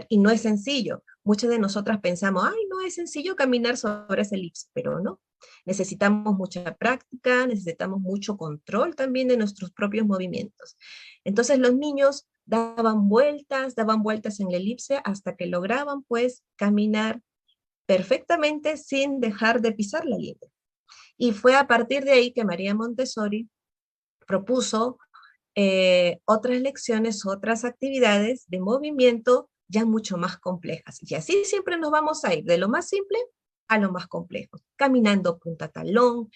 Y no es sencillo. Muchas de nosotras pensamos, ay, no es sencillo caminar sobre ese elipse, pero no. Necesitamos mucha práctica, necesitamos mucho control también de nuestros propios movimientos. Entonces los niños daban vueltas en la elipse hasta que lograban pues caminar perfectamente sin dejar de pisar la línea. Y fue a partir de ahí que María Montessori propuso otras lecciones, otras actividades de movimiento ya mucho más complejas. Y así siempre nos vamos a ir de lo más simple a lo más complejo. Caminando punta talón,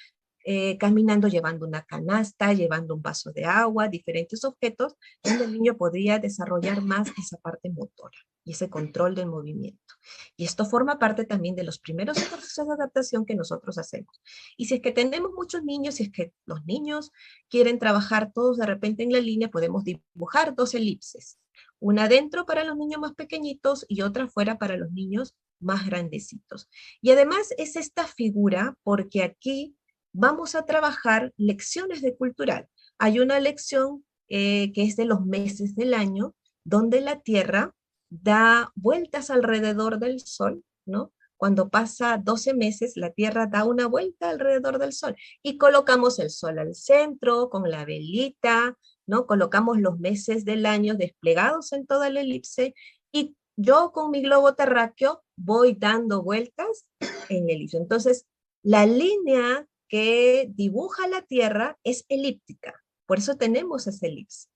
caminando llevando una canasta, llevando un vaso de agua, diferentes objetos, donde el niño podría desarrollar más esa parte motora y ese control del movimiento. Y esto forma parte también de los primeros ejercicios de adaptación que nosotros hacemos. Y si es que tenemos muchos niños, si es que los niños quieren trabajar todos de repente en la línea, podemos dibujar 2 elipses. Una dentro para los niños más pequeñitos y otra fuera para los niños más grandecitos. Y además es esta figura porque aquí vamos a trabajar lecciones de cultural. Hay una lección que es de los meses del año, donde la Tierra da vueltas alrededor del Sol, ¿no? Cuando pasa 12 meses, la Tierra da una vuelta alrededor del Sol y colocamos el Sol al centro con la velita, ¿no? Colocamos los meses del año desplegados en toda la elipse y yo con mi globo terráqueo voy dando vueltas en la elipse. Entonces, la línea que dibuja la Tierra es elíptica, por eso tenemos esa elipse,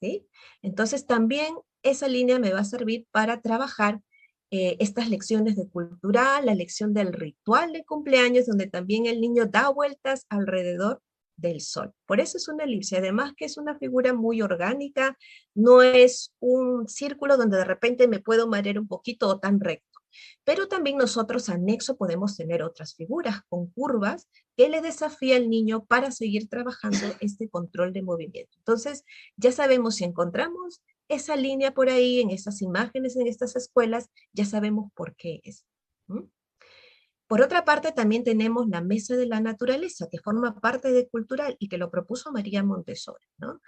¿sí? Entonces también esa línea me va a servir para trabajar estas lecciones de cultural, la lección del ritual de cumpleaños, donde también el niño da vueltas alrededor del sol. Por eso es una elipse, además que es una figura muy orgánica, no es un círculo donde de repente me puedo marear un poquito o tan recto. Pero también nosotros anexo podemos tener otras figuras con curvas que le desafía al niño para seguir trabajando este control de movimiento. Entonces, ya sabemos si encontramos esa línea por ahí, en esas imágenes, en estas escuelas, ya sabemos por qué es. ¿Mm? Por otra parte, también tenemos la mesa de la naturaleza, que forma parte de cultural y que lo propuso María Montessori, ¿no?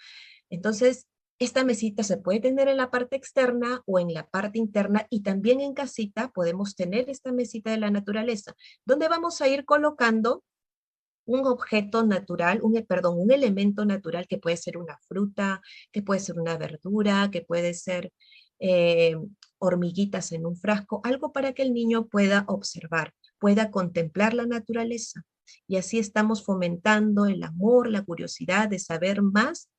Entonces, esta mesita se puede tener en la parte externa o en la parte interna y también en casita podemos tener esta mesita de la naturaleza, donde vamos a ir colocando un objeto natural, un elemento natural que puede ser una fruta, que puede ser una verdura, que puede ser eh, hormiguitas en un frasco, algo para que el niño pueda observar, pueda contemplar la naturaleza. Y así estamos fomentando el amor, la curiosidad de saber más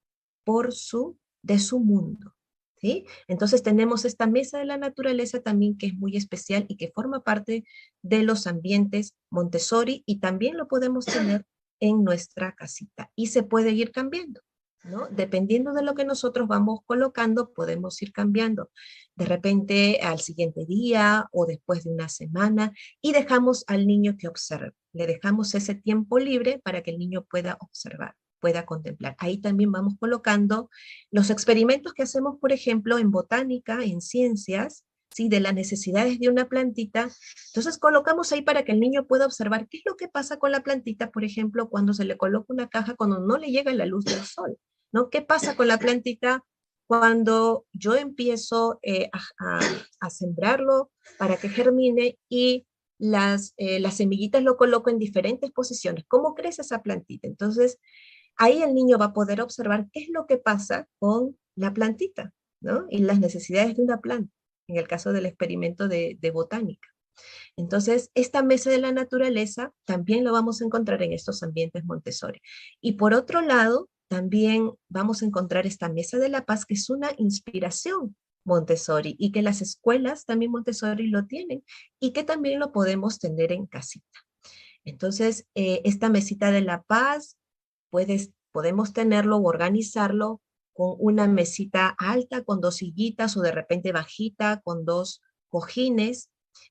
de su mundo. ¿Sí? Entonces tenemos esta mesa de la naturaleza también que es muy especial y que forma parte de los ambientes Montessori y también lo podemos tener en nuestra casita y se puede ir cambiando, ¿no? Dependiendo de lo que nosotros vamos colocando, podemos ir cambiando de repente al siguiente día o después de una semana y dejamos al niño que observe. Le dejamos ese tiempo libre para que el niño pueda observar, pueda contemplar. Ahí también vamos colocando los experimentos que hacemos, por ejemplo, en botánica, en ciencias, ¿sí? De las necesidades de una plantita. Entonces colocamos ahí para que el niño pueda observar qué es lo que pasa con la plantita, por ejemplo, cuando se le coloca una caja, cuando no le llega la luz del sol, ¿no? ¿Qué pasa con la plantita cuando yo empiezo a sembrarlo para que germine y las semillitas lo coloco en diferentes posiciones? ¿Cómo crece esa plantita? Entonces, ahí el niño va a poder observar qué es lo que pasa con la plantita, ¿no? Y las necesidades de una planta, en el caso del experimento de botánica. Entonces, esta mesa de la naturaleza también lo vamos a encontrar en estos ambientes Montessori. Y por otro lado, también vamos a encontrar esta mesa de la paz, que es una inspiración Montessori y que las escuelas también Montessori lo tienen y que también lo podemos tener en casita. Entonces, esta mesita de la paz, podemos tenerlo o organizarlo con una mesita alta, con 2 sillitas o de repente bajita, con 2 cojines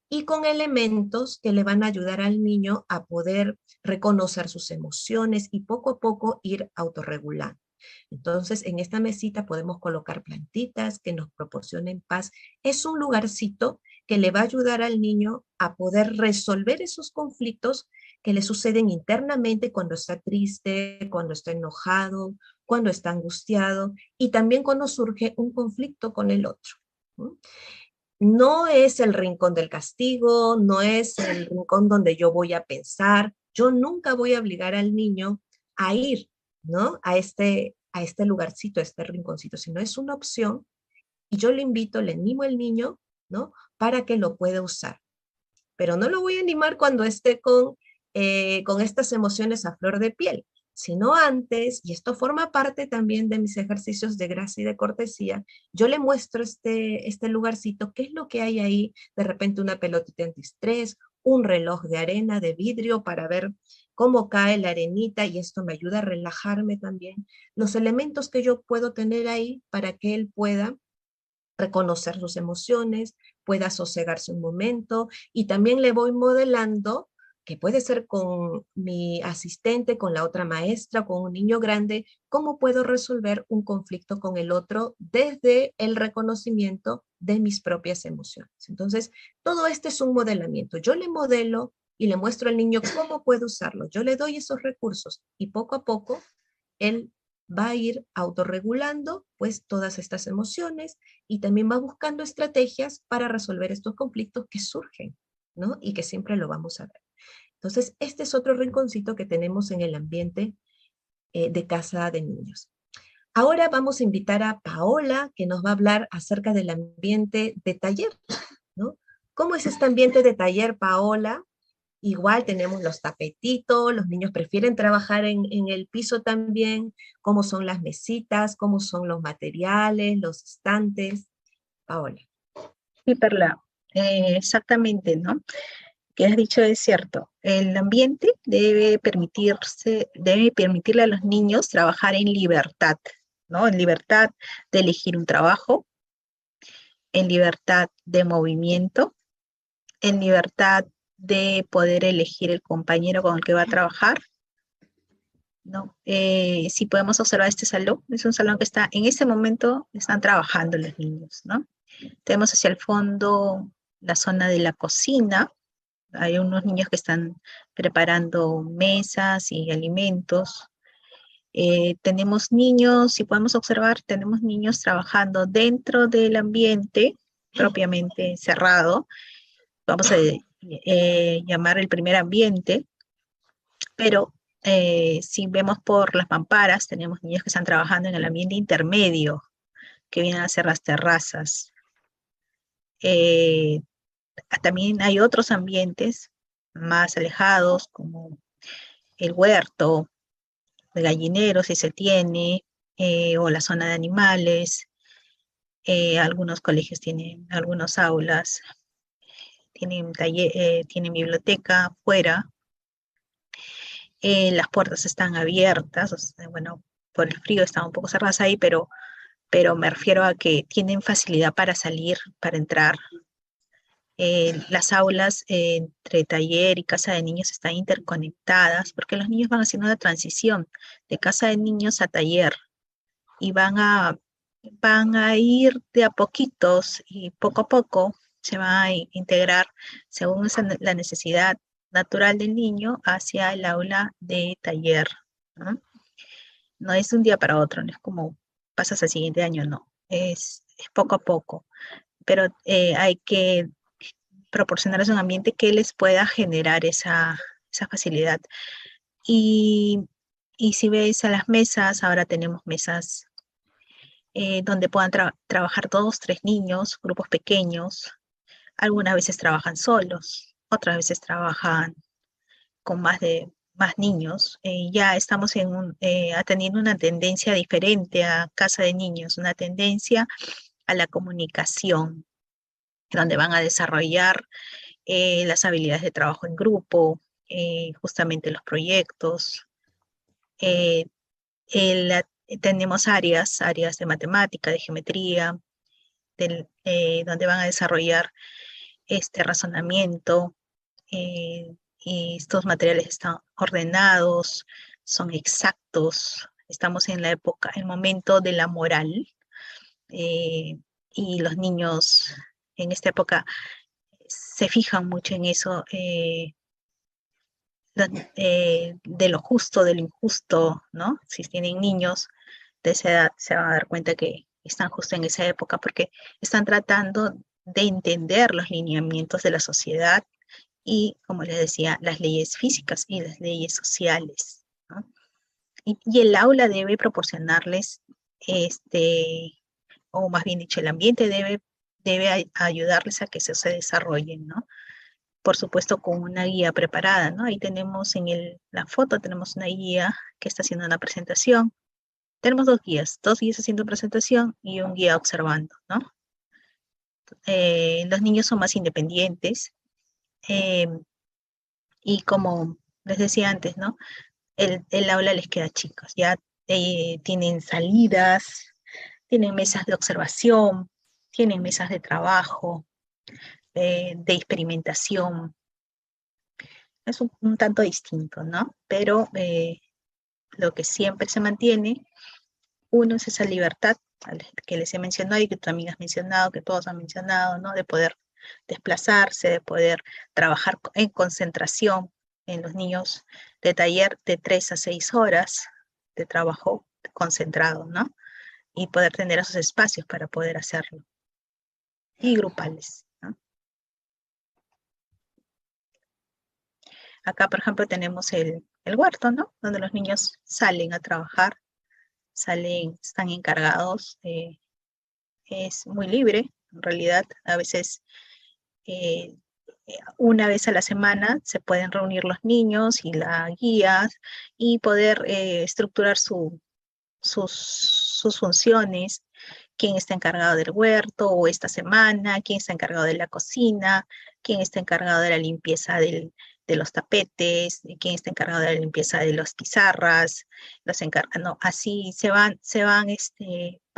y con elementos que le van a ayudar al niño a poder reconocer sus emociones y poco a poco ir autorregulando. Entonces, en esta mesita podemos colocar plantitas que nos proporcionen paz. Es un lugarcito que le va a ayudar al niño a poder resolver esos conflictos que le suceden internamente cuando está triste, cuando está enojado, cuando está angustiado y también cuando surge un conflicto con el otro. No es el rincón del castigo, no es el rincón donde yo voy a pensar. Yo nunca voy a obligar al niño a ir, ¿no? A este lugarcito, a este rinconcito, sino es una opción y yo le invito, le animo al niño, ¿no? Para que lo pueda usar. Pero no lo voy a animar cuando esté con estas emociones a flor de piel, sino antes, y esto forma parte también de mis ejercicios de gracia y de cortesía, yo le muestro este lugarcito, qué es lo que hay ahí, de repente una pelotita antiestrés, un reloj de arena, de vidrio, para ver cómo cae la arenita, y esto me ayuda a relajarme también, los elementos que yo puedo tener ahí para que él pueda reconocer sus emociones, pueda sosegarse un momento, y también le voy modelando, que puede ser con mi asistente, con la otra maestra, con un niño grande, cómo puedo resolver un conflicto con el otro desde el reconocimiento de mis propias emociones. Entonces, todo este es un modelamiento. Yo le modelo y le muestro al niño cómo puede usarlo. Yo le doy esos recursos y poco a poco él va a ir autorregulando pues todas estas emociones y también va buscando estrategias para resolver estos conflictos que surgen, ¿no? Y que siempre lo vamos a ver. Entonces, este es otro rinconcito que tenemos en el ambiente de casa de niños. Ahora vamos a invitar a Paola, que nos va a hablar acerca del ambiente de taller, ¿no? ¿Cómo es este ambiente de taller, Paola? Igual tenemos los tapetitos, los niños prefieren trabajar en el piso también, cómo son las mesitas, cómo son los materiales, los estantes. Paola. Sí, Perla, exactamente, ¿no? Que has dicho es cierto. El ambiente debe permitirle a los niños trabajar en libertad, ¿no? En libertad de elegir un trabajo, en libertad de movimiento, en libertad de poder elegir el compañero con el que va a trabajar, ¿no? Si podemos observar este salón, es un salón que está, en este momento están trabajando los niños, ¿no? Tenemos hacia el fondo la zona de la cocina. Hay unos niños que están preparando mesas y alimentos. Tenemos niños, si podemos observar, tenemos niños trabajando dentro del ambiente propiamente cerrado. Vamos a llamar el primer ambiente, pero Si vemos por las mamparas, tenemos niños que están trabajando en el ambiente intermedio, que vienen a hacer las terrazas. También hay otros ambientes más alejados, como el huerto, el gallinero, si se tiene, o la zona de animales. Algunos colegios tienen, algunas aulas, tienen biblioteca afuera. Las puertas están abiertas, o sea, bueno, por el frío están un poco cerradas ahí, pero me refiero a que tienen facilidad para salir, para entrar. Las aulas entre taller y casa de niños están interconectadas porque los niños van haciendo una transición de casa de niños a taller y van a ir de a poquitos y poco a poco se van a integrar según la necesidad natural del niño hacia el aula de taller, ¿no? No es un día para otro, no es como pasas al siguiente año, no, es poco a poco, pero hay que proporcionarles un ambiente que les pueda generar esa facilidad. Y si ves a las mesas, ahora tenemos mesas donde puedan trabajar 2, 3 niños, grupos pequeños. Algunas veces trabajan solos, otras veces trabajan con más niños. Ya estamos atendiendo una tendencia diferente a casa de niños, una tendencia a la comunicación, donde van a desarrollar las habilidades de trabajo en grupo, justamente los proyectos. Tenemos áreas de matemática, de geometría, donde van a desarrollar este razonamiento. Y estos materiales están ordenados, son exactos. Estamos en el momento de la moral. Y los niños en esta época se fijan mucho en eso, de lo justo, de lo injusto, ¿no? Si tienen niños de esa edad, se van a dar cuenta que están justo en esa época porque están tratando de entender los lineamientos de la sociedad y, como les decía, las leyes físicas y las leyes sociales, ¿no? Y el aula debe proporcionarles, o más bien dicho, el ambiente debe ayudarles a que se desarrollen, ¿no? Por supuesto, con una guía preparada, ¿no? Ahí tenemos la foto, tenemos una guía que está haciendo una presentación. Tenemos dos guías haciendo presentación y un guía observando, ¿no? Los niños son más independientes y como les decía antes, ¿no? El aula les queda chicos, ya tienen salidas, tienen mesas de observación, tienen mesas de trabajo, de experimentación. Es un tanto distinto, ¿no? Pero lo que siempre se mantiene, uno es esa libertad que les he mencionado y que tú también has mencionado, que todos han mencionado, ¿no? De poder desplazarse, de poder trabajar en concentración. En los niños de taller de 3 a 6 horas de trabajo concentrado, ¿no? Y poder tener esos espacios para poder hacerlo. Y grupales, ¿no? Acá, por ejemplo, tenemos el huerto, ¿no? Donde los niños salen a trabajar, están encargados. Es muy libre, en realidad. A veces, una vez a la semana, se pueden reunir los niños y la guía y poder estructurar sus funciones. Quién está encargado del huerto o esta semana, quién está encargado de la cocina, quién está encargado de la limpieza de los tapetes, quién está encargado de la limpieza de las pizarras, no, así van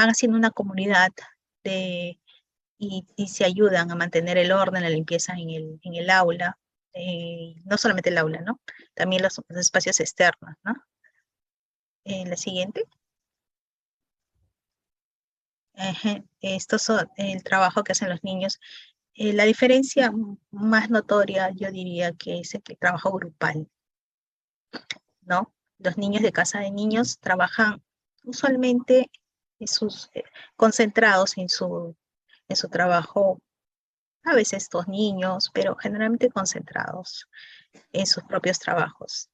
haciendo una comunidad y se ayudan a mantener el orden, la limpieza en el aula, no solamente el aula, ¿no? También los espacios externos, ¿no? La siguiente. Estos son el trabajo que hacen los niños. La diferencia más notoria, yo diría que es el trabajo grupal, ¿no? Los niños de casa de niños trabajan usualmente concentrados en su trabajo, a veces 2 niños, pero generalmente concentrados en sus propios trabajos.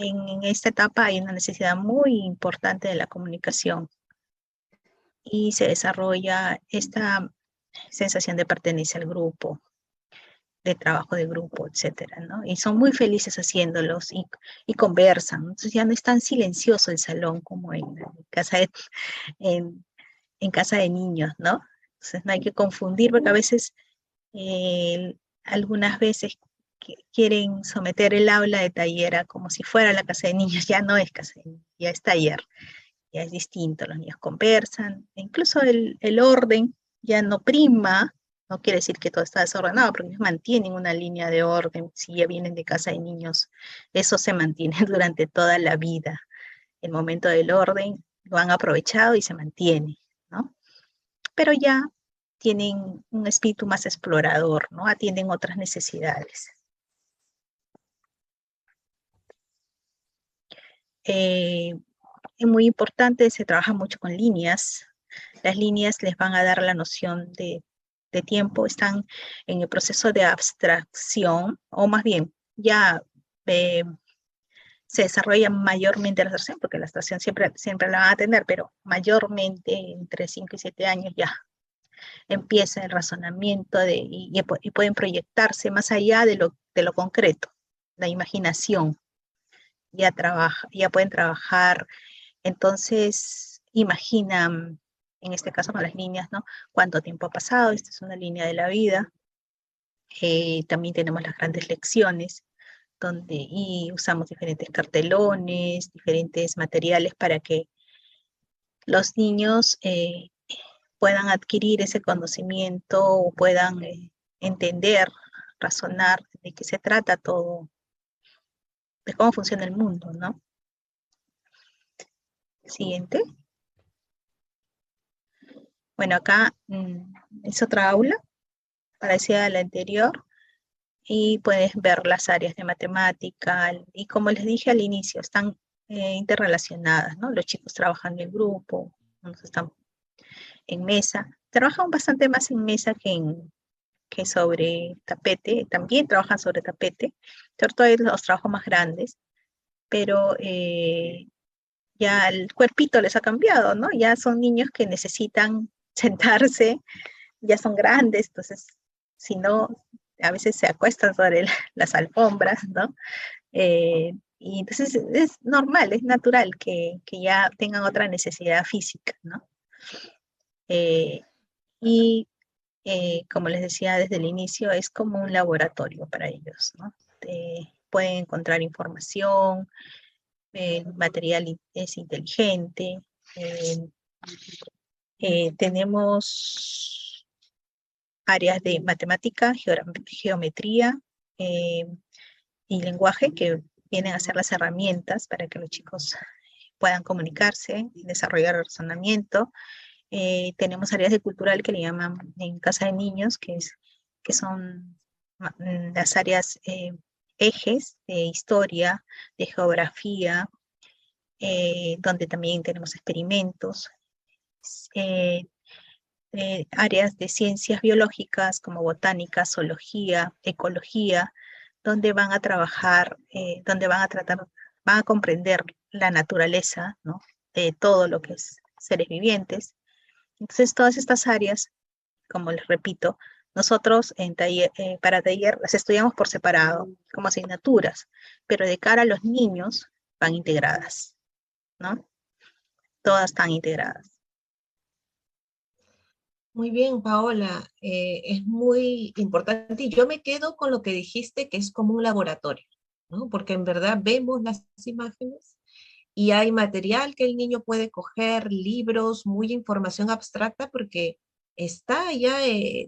en esta etapa hay una necesidad muy importante de la comunicación y se desarrolla esta sensación de pertenencia al grupo, de trabajo de grupo, etcétera, ¿no? Y son muy felices haciéndolos y conversan. Entonces ya no es tan silencioso el salón como en, en casa de niños, ¿no? Entonces no hay que confundir porque a veces, algunas veces quieren someter el aula de taller como si fuera la casa de niños. Ya no es casa de niños, ya es taller, ya es distinto. Los niños conversan, e incluso el orden ya no prima. No quiere decir que todo está desordenado, porque ellos mantienen una línea de orden. Si ya vienen de casa de niños, eso se mantiene durante toda la vida. El momento del orden lo han aprovechado y se mantiene, ¿no? Pero ya tienen un espíritu más explorador, ¿no? Atienden otras necesidades. Es muy importante, se trabaja mucho con líneas. Las líneas les van a dar la noción de tiempo, están en el proceso de abstracción, o más bien, ya se desarrolla mayormente la abstracción, porque la abstracción siempre la van a tener, pero mayormente entre 5 y 7 años ya empieza el razonamiento y pueden proyectarse más allá de lo concreto, la imaginación, ya pueden trabajar. Entonces imaginan, en este caso con las líneas, ¿no? Cuánto tiempo ha pasado, esta es una línea de la vida. También tenemos las grandes lecciones, y usamos diferentes cartelones, diferentes materiales para que los niños puedan adquirir ese conocimiento o puedan entender, razonar de qué se trata todo, de cómo funciona el mundo, ¿no? Siguiente. Bueno, acá es otra aula, parecida a la anterior, y puedes ver las áreas de matemática, y como les dije al inicio, están interrelacionadas, ¿no? Los chicos trabajan en grupo, unos están en mesa, trabajan bastante más en mesa que sobre tapete, también trabajan sobre tapete, sobre todo los trabajos más grandes, pero ya el cuerpito les ha cambiado, ¿no? Ya son niños que necesitan sentarse, ya son grandes, entonces, si no, a veces se acuestan sobre las alfombras, ¿no? Y entonces es normal, es natural que ya tengan otra necesidad física, ¿no? Y como les decía desde el inicio, es como un laboratorio para ellos, ¿no? Pueden encontrar información, el material es inteligente, tenemos áreas de matemática, geometría y lenguaje que vienen a ser las herramientas para que los chicos puedan comunicarse y desarrollar el razonamiento. Tenemos áreas de cultural que le llaman en casa de niños, que son las áreas ejes de historia, de geografía, donde también tenemos experimentos, áreas de ciencias biológicas como botánica, zoología, ecología, donde van a trabajar, donde van a comprender la naturaleza, ¿no? De todo lo que es seres vivientes. Entonces, todas estas áreas, como les repito, nosotros para taller las estudiamos por separado, como asignaturas, pero de cara a los niños van integradas, ¿no? Todas están integradas. Muy bien, Paola, es muy importante y yo me quedo con lo que dijiste, que es como un laboratorio, ¿no? Porque en verdad vemos las imágenes y hay material que el niño puede coger, libros, muy información abstracta, porque está ya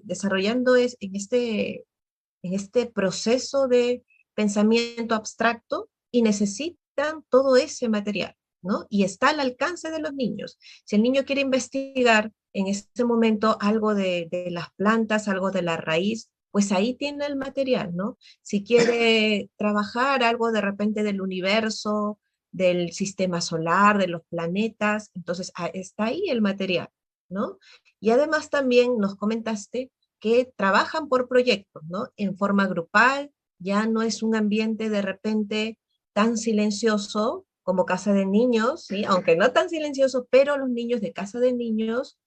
desarrollando en este proceso de pensamiento abstracto y necesitan todo ese material, ¿no? Y está al alcance de los niños. Si el niño quiere investigar en ese momento algo de las plantas, algo de la raíz, pues ahí tiene el material, ¿no? Si quiere trabajar algo de repente del universo, del sistema solar, de los planetas, entonces está ahí el material, ¿no? Y además también nos comentaste que trabajan por proyectos, ¿no? En forma grupal, ya no es un ambiente de repente tan silencioso como casa de niños, ¿sí? Aunque no tan silencioso, pero los niños de casa de niños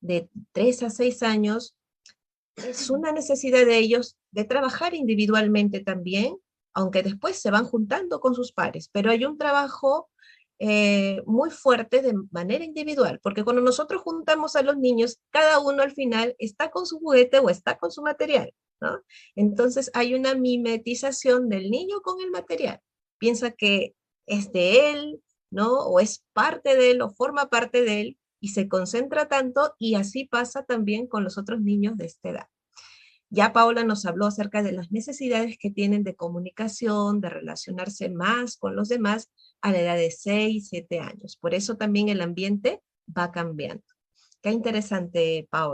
de 3 a 6 años, es una necesidad de ellos de trabajar individualmente también, aunque después se van juntando con sus pares, pero hay un trabajo muy fuerte de manera individual, porque cuando nosotros juntamos a los niños, cada uno al final está con su juguete o está con su material, ¿no? Entonces hay una mimetización del niño con el material. Piensa que es de él, ¿no? O es parte de él o forma parte de él y se concentra tanto, y así pasa también con los otros niños de esta edad. Ya Paula nos habló acerca de las necesidades que tienen de comunicación, de relacionarse más con los demás a la edad de 6, 7 años. Por eso también el ambiente va cambiando. Qué interesante, Paula.